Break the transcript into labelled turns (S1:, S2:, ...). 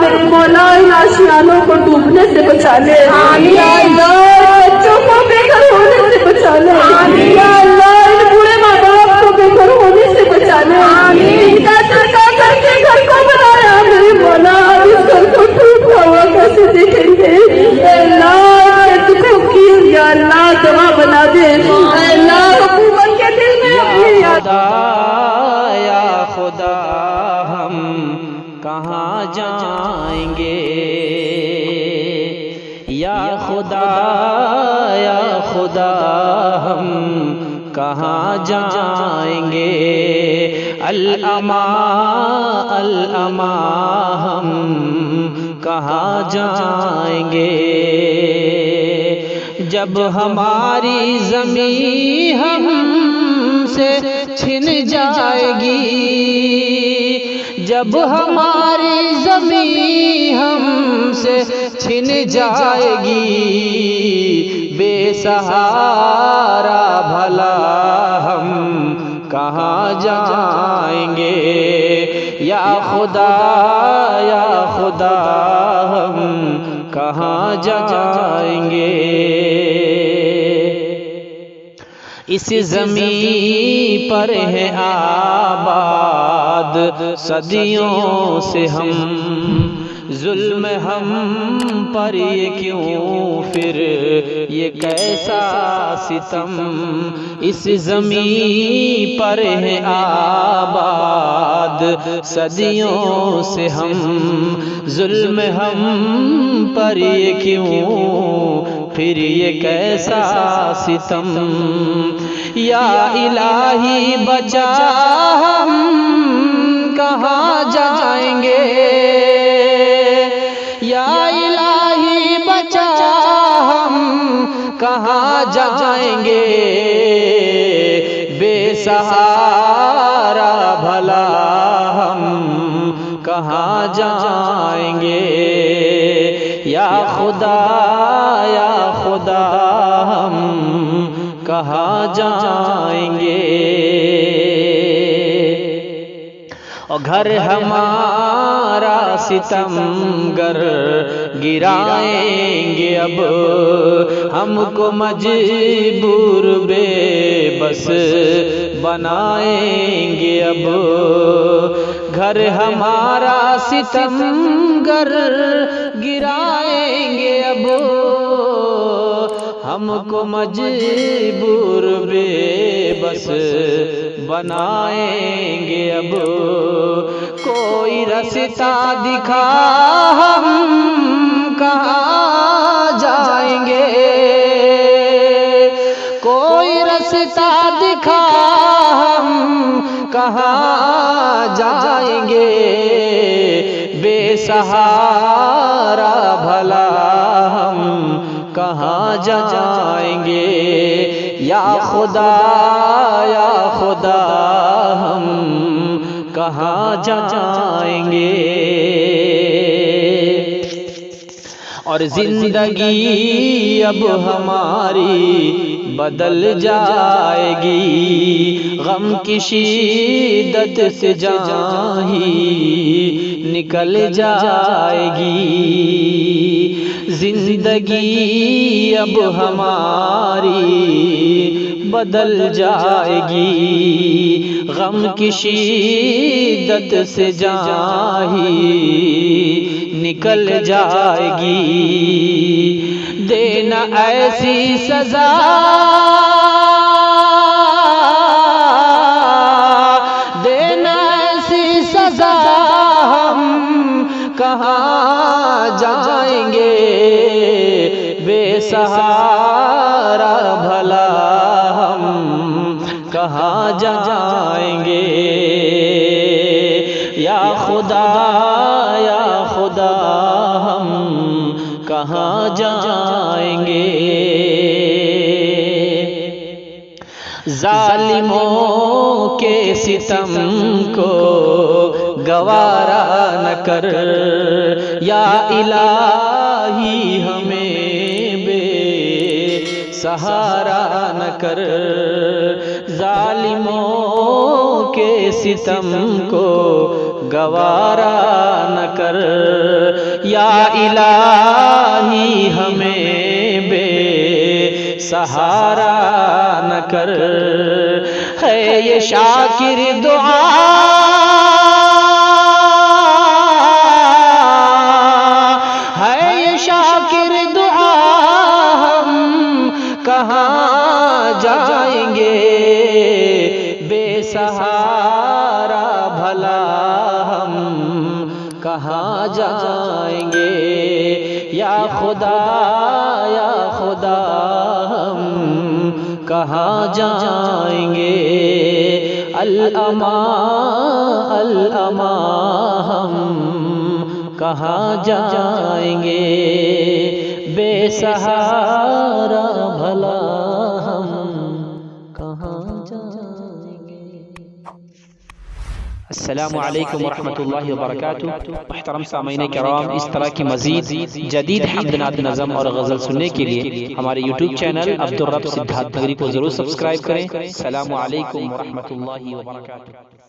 S1: میرے مولا ان آشیانوں کو ڈوبنے سے بچا لے، یا اللہ بچوں کو بے گھر ہونے سے بچا لے، یا اللہ ان بوڑھے ماں باپ کو بے گھر ہونے سے بچا لے، ان کا ٹکا کر کے گھر کو بنایا میرے مولا، اس گھر کو ٹوٹا ہوا کیسے دیکھیں گے؟ اے اللہ دکھوں کی یا اللہ دوا بنا دے، اے اللہ حکومت کے دل میں اپنی یاد
S2: یا خدا ہم کہاں جائیں گے، یا خدا ہم کہاں جائیں گے، الأما ہم کہاں جائیں گے، جب ہماری زمین ہم سے چھن جائے گی، جب ہماری زمین ہم سے چھن جائے گی، بے سہارا بھلا ہم کہاں جائیں گے، یا خدا ہم کہاں جائیں گے، اس زمین پر ہے آباد صدیوں سے ہم، ظلم ہم پر یہ کیوں پھر یہ کیسا ستم، اس زمین پر ہے آباد صدیوں سے ہم، ظلم ہم پر یہ کیوں پھر یہ کیسا ستم، یا الہی بچا ہم کہاں جائیں گے، یا الہی بچا ہم کہاں جائیں گے، بے سہارا بھلا ہم کہاں جائیں گے، یا خدا ہم کہاں جائیں گے، اور گھر ہمارا ستم گر گرائیں گے، اب ہم کو مجبور بے بس بنائیں گے، اب گھر ہمارا ستم گر گرائیں گے، اب ہم کو مجبور بے بس بنائیں گے، اب کوئی رستہ دکھا ہم کہاں جائیں گے، کوئی رستہ دکھا ہم کہاں جائیں گے، بے سہارا بھلا ہم کہاں جائیں گے، یا خدا ہم کہاں جائیں گے، اور زندگی اب ہماری بدل جائے گی، غم کی شدت سے جان ہی نکل جائے گی، زندگی اب ہماری بدل جائے گی، غم کی شدت سے جان ہی نکل جائے گی، دینا ایسی سزا ہم کہاں جائیں گے، بے سہارا بھلا ہم کہاں جائیں گے، یا خدا ہم کہاں جائیں گے، ظالموں کے ستم کو گوارا نہ کر، یا الہی ہمیں بے سہارا نہ کر، ظالموں کے ستم کو گوارا نہ کر، یا الہی ہمیں بے سہارا نہ کر، ہے یہ شاکر دعا ہے یہ شاکر دعا، ہم کہاں جائیں گے بے سہارا بھلا ہم کہاں جائیں گے، یا خدا ہم کہاں جائیں گے، الأما ہم کہاں جائیں گے، بے سہارا بھلا ہم کہاں جائیں گے۔ السلام علیکم ورحمۃ اللہ وبرکاتہ۔ محترم سامعین کرام، اس طرح کی مزید جدید حمد نعت نظم اور غزل سننے کے لیے ہمارے یوٹیوب چینل عبدالرب سدھارتھ نگری کو ضرور سبسکرائب کریں۔ السلام علیکم ورحمۃ اللہ وبرکاتہ۔